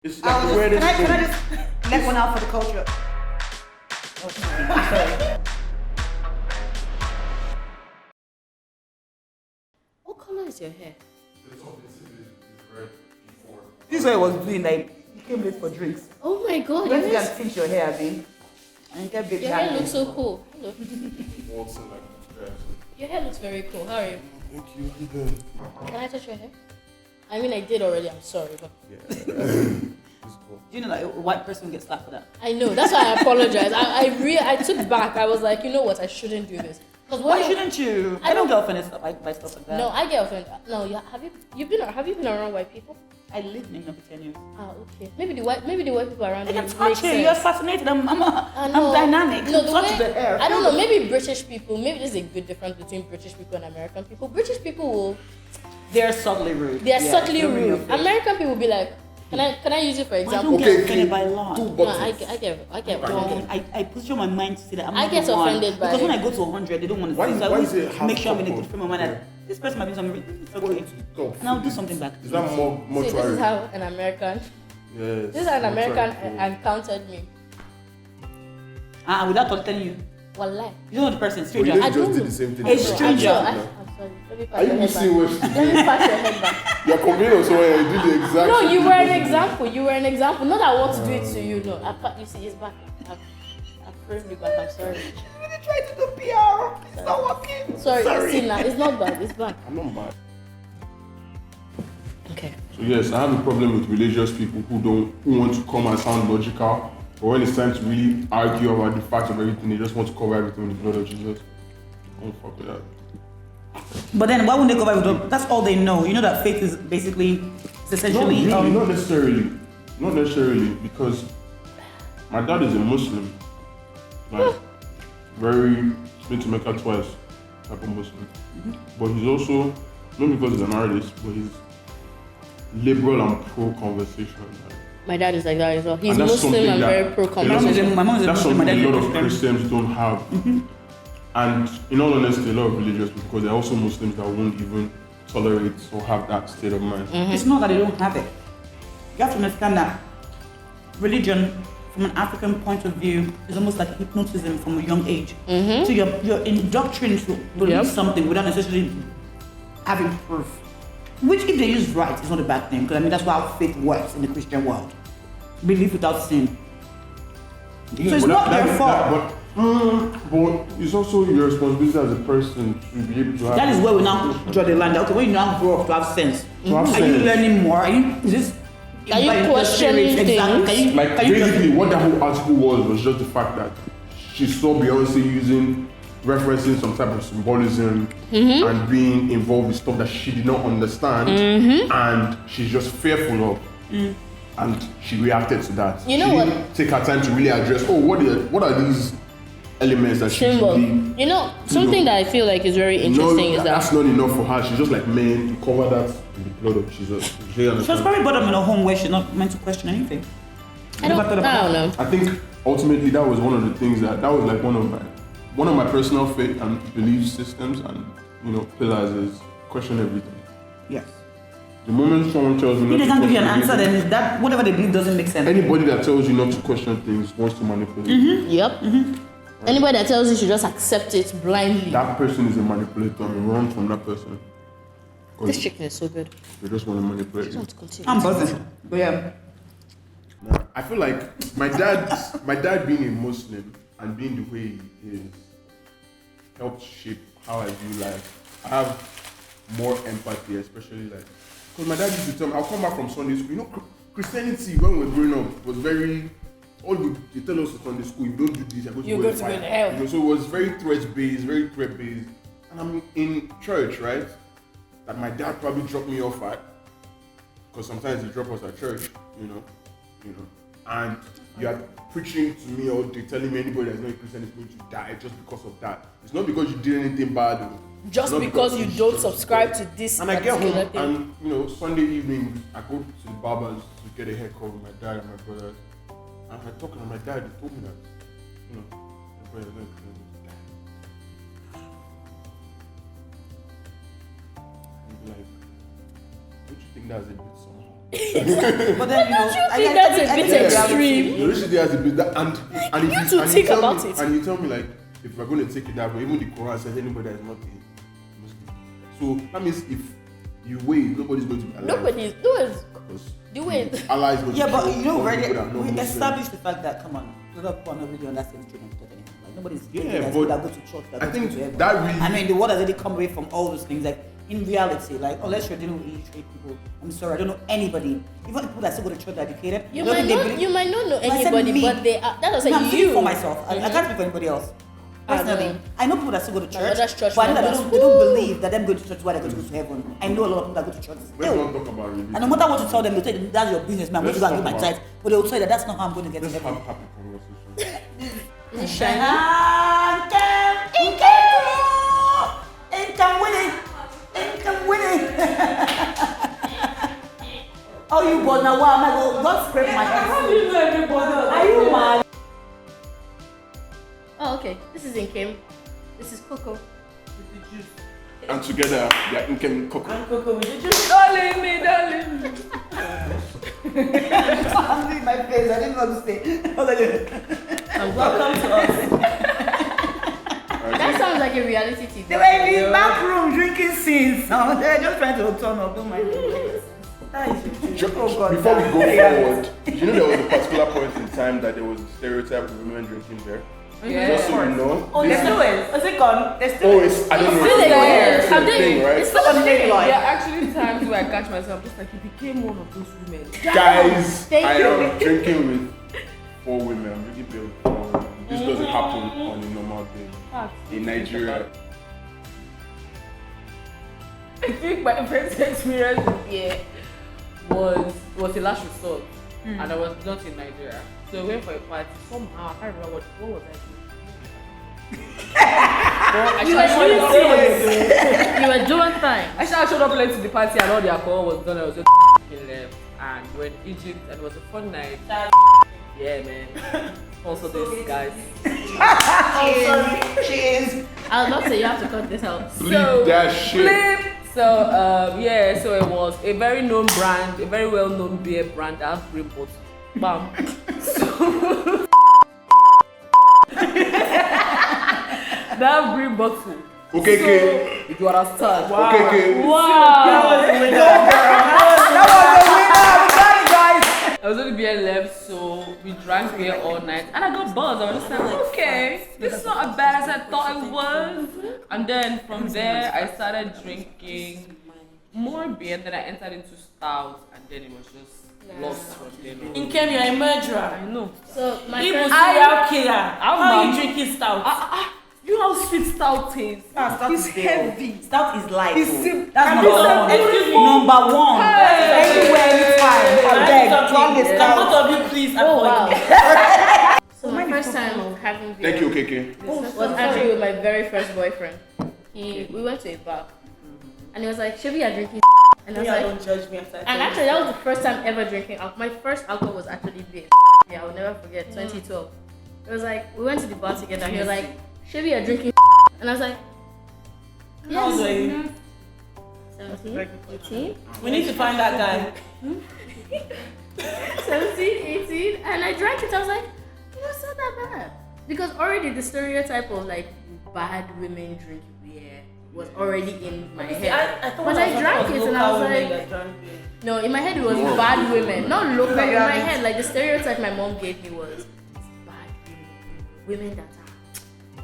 It's like the weirdest thing. Can I just let one out for the culture? Oh, sorry. What color is your hair? The top is red before. This is what I was doing. Like, you came late for drinks. Oh my god, You went to go and fix your hair, Abby. And you get baby your hair looks so cool. Hello. Also like dress. Your hair looks very cool. How are you? Thank you. I'm good. Can I touch your hair? I mean, I did already. I'm sorry, but Yeah. It's cool. Do you know that a white person will get slapped for that? I know. That's why I apologize. I took back. I was like, you know what? I shouldn't do this. Why shouldn't you? I don't get offended by stuff like that. No, I get offended. No, have you been around white people? I lived in Nkem for 10 years. Ah, okay. Maybe the white people around I you can make touch you. sense. You're fascinated. I'm dynamic. No, the touch way, the hair. I don't know. Maybe British people. Maybe there's a good difference between British people and American people. British people will. They're subtly rude. They are subtly they're in your rude. face. American people will be like, can I use it for I example? don't get offended by law. Two No, buttons. I get offended. I position my mind to say that I'm I not get the one. offended by because when it. I go to 100, they don't want to Why see. is- So I why always is it half make sure I'm in a couple? good frame of mind. That Yeah. this person might be something. It's Going okay. to the top. And I'll do something back. Is that more See, this is mortuary? how an American. Yes. This is how an American mortuary. encountered me. Without telling you. Wallahi. You don't know the person, But stranger. you I just don't did know. the same thing. A I'm stranger. sure. I'm sorry. Let me Are pass you your head missing what back. she Let me did? pass your head back. You're complaining on someone and you did the exact No, same you thing were an that example. You were an example. Not that I want to do it to you. No, you see, it's back. I've framed you back. I'm sorry. I'm really trying to do PR. It's not working. Sorry. See now, it's not bad. It's back. I'm not mad. Okay. So yes, I have a problem with religious people who want to come and sound logical, but when it's time to really argue about the facts of everything, they just want to cover everything with the blood of Jesus. I don't fuck with that. But then why wouldn't they go back with them? That's all they know. You know that faith is basically, it's essentially. Not necessarily. Not necessarily, because my dad is a Muslim. Like, very split to Mecca twice type of Muslim. But he's also, not because he's an artist, but he's liberal and pro-conversation. Like, My dad is like that as well. He's and that's Muslim something and that very pro a lot of- conversation. My mom is a That's Muslim, my something dad a is lot a of Christian. Christians don't have. And in all honesty, a lot of religious people, because there are also Muslims that won't even tolerate or have that state of mind. It's not that they don't have it. You have to understand that religion, from an African point of view, is almost like hypnotism from a young age. So you're indoctrinated to believe something without necessarily having proof. Which, if they use right, is not a bad thing. Because I mean, that's how faith works in the Christian world. Belief without sin. So it's but not their fault. But it's also your responsibility as a person to be able to have. That is where we now draw the line. Okay, when you now grow up to have sense, To have are you sense. learning more? Is this? Are you questioning Exactly. things? Like basically, what that whole article was just the fact that she saw Beyonce referencing some type of symbolism and being involved with stuff that she did not understand, and she's just fearful of. And she reacted to that. You know she what? didn't take her time to really address. Oh, what are these elements that she Symbol. should be? You know, something that I feel like is very No, interesting is that's that not enough for her. She's just like, man, you cover that in the blood of Jesus. Do you She was understand? probably brought up in a home where she's not meant to question anything. I don't know. I think ultimately that was one of the things that was like one of my personal faith and belief systems and pillars is question everything. Yes. The moment someone tells me If not they to can't give you an question answer, anything, then that whatever they believe doesn't make sense. anybody that tells you not to question things wants to manipulate. Yep. Anybody that tells you should just accept it blindly. That person is a manipulator and run from that person. 'Cause This chicken is so good. they just want to manipulate I just you. want to continue. I'm buzzing. But yeah. I feel like my dad being a Muslim and being the way he is helped shape how I view life. I have more empathy, especially like because my dad used to tell me, I'll come back from Sunday school. You know, Christianity when we were growing up was very they tell us at Sunday school, if you don't do this, you're going to go to hell. so it was very threat based, and I'm in church, right? That my dad probably dropped me off at, because sometimes he drop us at church, and you are preaching to me all day, telling me anybody that's not a Christian is going to die just because of that. It's not because you did anything bad. Just Not because you it's don't just- subscribe to this And I get particular home thing. and Sunday evening I go to the barbers to get a haircut with my dad and my brothers. And I talk to my dad, he told me that, my brother's not a Christian. He'd be like, don't you think that's a bit somehow? But then, you know, I think that's a bit extreme. You literally has a bit that, and if you to think about it. And you tell me like, if we're going to take it that way, even the Quran says anybody that is not a Muslim. So that means if you wait, nobody's going to be alive. Nobody's. Do it. Allah is going yeah, to but kill you know, all already people that are not we Muslim. established the fact that, come on, we're not really on that same train of thought anymore. Like, nobody's Yeah, that but go to church, that I go think to heaven. that really. I mean, the world has already come away from all those things. Like, in reality, like, unless you're dealing with illiterate people, I'm sorry, I don't know anybody. Even people that still go to church are educated. You might not know anybody, me. but they are. That was I'm like speaking you. for myself. I can't speak for anybody else. Personally, I know people that still go to church, mother's church but I know that members. they don't believe that them going to church is why they're going to go to heaven. I know a lot of people that go to church Let's still. not talk about religion. And no matter what you tell them, they'll tell you that's your business, man. I'm going to go and give my Let's tithe. But they'll tell you that that's not how I'm going to get to Let's heaven. have happy conversation. Is it shiny? Income winning. Oh, you born now? Wow, my God, God scrape my head. How do you know everybody? Are you mad? Oh, okay. This is Nkem. This is Coco. And together, they are Nkem Coco. And Coco with the juice. Darling me. I'm doing my face. I didn't know what to say. And welcome to us. That sounds like a reality TV. They were in the back room drinking scenes. So they're just trying to turn up, do my thing. That is Before we go forward, do you know there was a particular point in time that there was a stereotype of women drinking beer? Yeah. Just so you know. Oh, this they're still is. Is it gone? They're still Oh, it's I don't know. Still It's there. a thing, right? It's still a thing. There are actually times where I catch myself just like you became one of those women. Guys, Thank I you. am drinking with 4 women. I'm drinking beer with 4 women. This doesn't happen on a normal day in Nigeria. I think my first experience with beer was a last resort, and I was not in Nigeria. So I went for a party. Somehow I can't remember what was I doing. You were doing fine. I showed up late to the party and all the alcohol was done. I was just left, and we went to Egypt and it was a fun night. Yeah, man. Also, this guys. Cheers. I was about to say you have to cut this out. Bleep that shit. Bleep. So so it was a very known brand, a very well-known beer brand that has green bottle. Bam. That green bottle. Okay. It was a start. Okay. Wow. That was the winner. We got it, guys. I was only beer left, so we drank beer all night, and I got buzzed. I was just like, okay, this is not as bad as I thought it was. And then from there, I started drinking more beer. Then I entered into stout, and then it was just lost from there. Nkem, you're a murderer. I know. So my People first serial killer. How are mad. you drinking stout? You know how sweet stout tastes? Stout It's is heavy. Stout is light. It's oh. simple. That's number one. Excuse me. Number one. Anywhere, anytime. I beg. Drink the Can stout. both of you please Oh avoid wow. me? So my first time having beer Thank you, KK. was actually with my very first boyfriend. We went to a bar and he was like, "Should we are drinking?" And I was like, Don't judge me after I and tell you. actually that was the first time ever drinking alcohol. My first alcohol was actually beer. Yeah, I will never forget. 2012. It was like we went to the bar together. He was like, "Should we are drinking?" And I was like, How old "Yes." are you? 17, 18. We need to find that guy. 17, 18, and I drank it. I was like, it's not that bad. Because already the stereotype of like bad women drink beer was already in my head. I thought But I drank it and I was like, no, in my head it was bad women, not local. In my head, like the stereotype my mom gave me was bad women that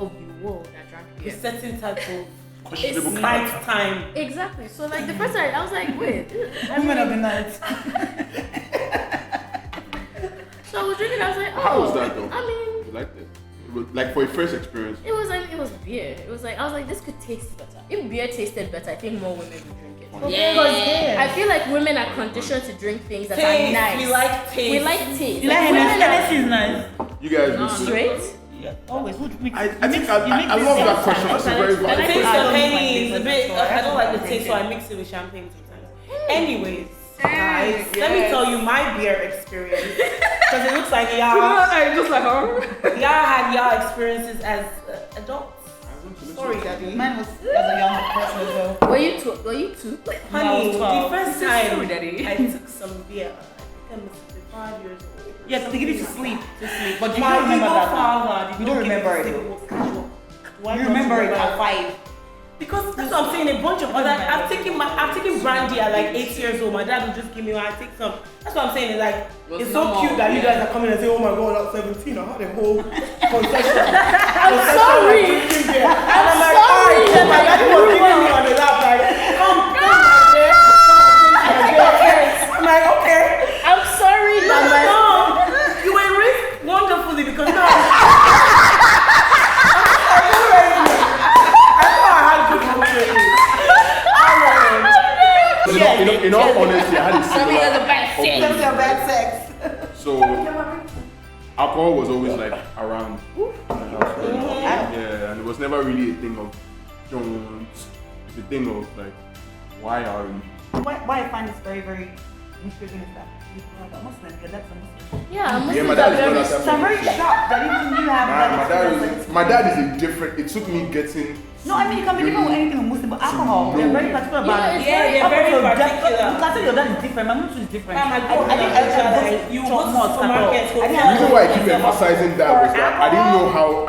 are of the world that drank a beer. certain type of Questionable night character. time. Exactly. So like the first time I was like, wait. Women of the night. So I was drinking. I was like, oh. How was that though? I mean. You liked it? Like for your first experience? It was beer. It was like I was like, this could taste better. If beer tasted better, I think more women would drink it. Because I feel like women are conditioned to drink things that are nice. We like taste. We like taste. You like women are Hennessy is nice. You guys not listen. straight. Yeah, always. Would mix. I think I love that question. That's a very The valid taste question. of Henny is a bit. I don't like the taste, so I mix it with champagne sometimes. Anyways, guys, let me tell you my beer experience because it looks like y'all I just like, had y'all experiences as adults. Sorry, Daddy. Mine was as a young person as well. Were you two? Honey, No, 12. the first Sorry, time Daddy. I took some beer, I think I'm 5 years old. Yes, they give you to sleep. But you My don't remember evil that. father did You not don't give me remember it sleep, though. was casual. Why You not remember it at 5. Because that's what I'm saying. A bunch of other. I've taken brandy at like 8 years old. My dad would just give me one. I take some. That's what I'm saying. It's like it's so normal, cute that you yeah. guys are coming and say, "Oh my God, at 17, I had a whole concession." I'm sorry. And I'm like, sorry. My dad was giving me on the lap like, "Come, my dear." I'm like, okay. I'm sorry, No, Mama. you were raised wonderfully because now. In all honesty, I had a similar Bad sex. So alcohol was always like around in the house. Yeah, and it was never really a thing of don't. It's a thing of like, why are you? Why I find this very, very intriguing is that you have a Muslim, your dad's a Muslim. Yeah, Yeah, my dad is not that So type I'm of very person. shocked that even you have that experience. My dad is a different. It took me getting. No, I mean, you can be different with anything with Muslim, but alcohol, they're very particular about it. Yeah, they're very particular. You can say your dad is different, my mom too is different. I I think you I go to supermarkets. The reason why I keep emphasizing that was that I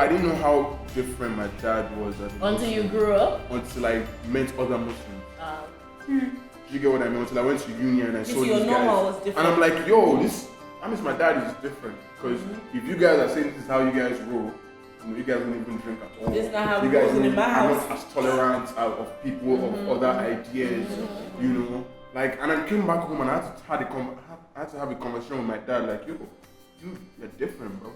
didn't know how different my dad was Until you grew up. until I met other Muslims. You get what I mean? Until I went to uni and I saw your these normal was guys, different. and I'm like, yo, this. I mean, my dad is different because if you guys are saying this is how you guys roll, you guys don't even drink at all. This is not how you we guys roll in my are house. not as tolerant of people of other ideas, you know. Like, and I came back home and I had to have a conversation with my dad. Like, yo, you're different, bro.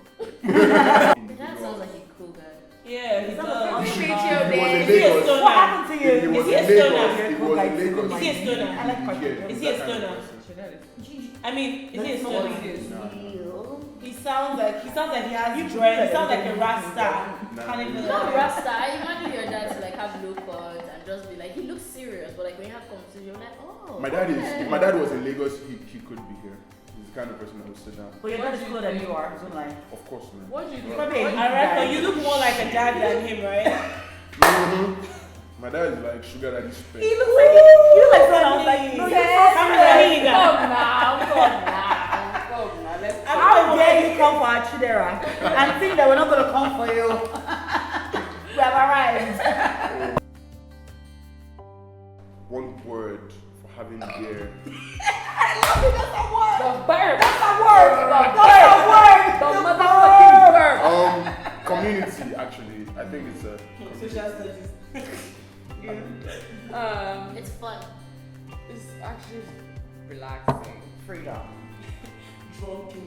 That sounds like a cool guy. Yeah, he does. He was in Lagos. Lagos. What happened to you? He was Is he a in stoner? Lagos. He was in Lagos. Is he a stoner? I like cartoons. Is he a stoner? I mean, is he a stoner? He sounds like he has dread. He sounds like a rasta. Can't even Not lie. Rasta. I imagine your dad to like have low cut and just be like, he looks serious, but like when you have conversation, you're like, oh. My dad is. If my dad was in Lagos, he could be here. He's the kind of person that would sit down. But your dad is cooler than you are, don't lie. Of course, man. What do you do? Probably a I reckon you look more like a dad than him, right? My dad is like sugar daddy spec. You look like someone like, no, you're Come so Come now. Let's How dare you come for our Chidera and think that we're not going to come for you? We have arrived. One word for having beer. I love it, that's a word. the bird. That's a word. The motherfucking bird. Community, actually. I think it's a. Social studies. It's fun. It's actually relaxing. Freedom. Drunken.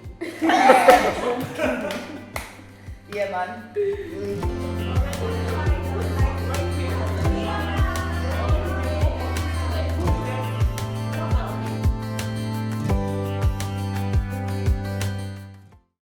Yeah, man.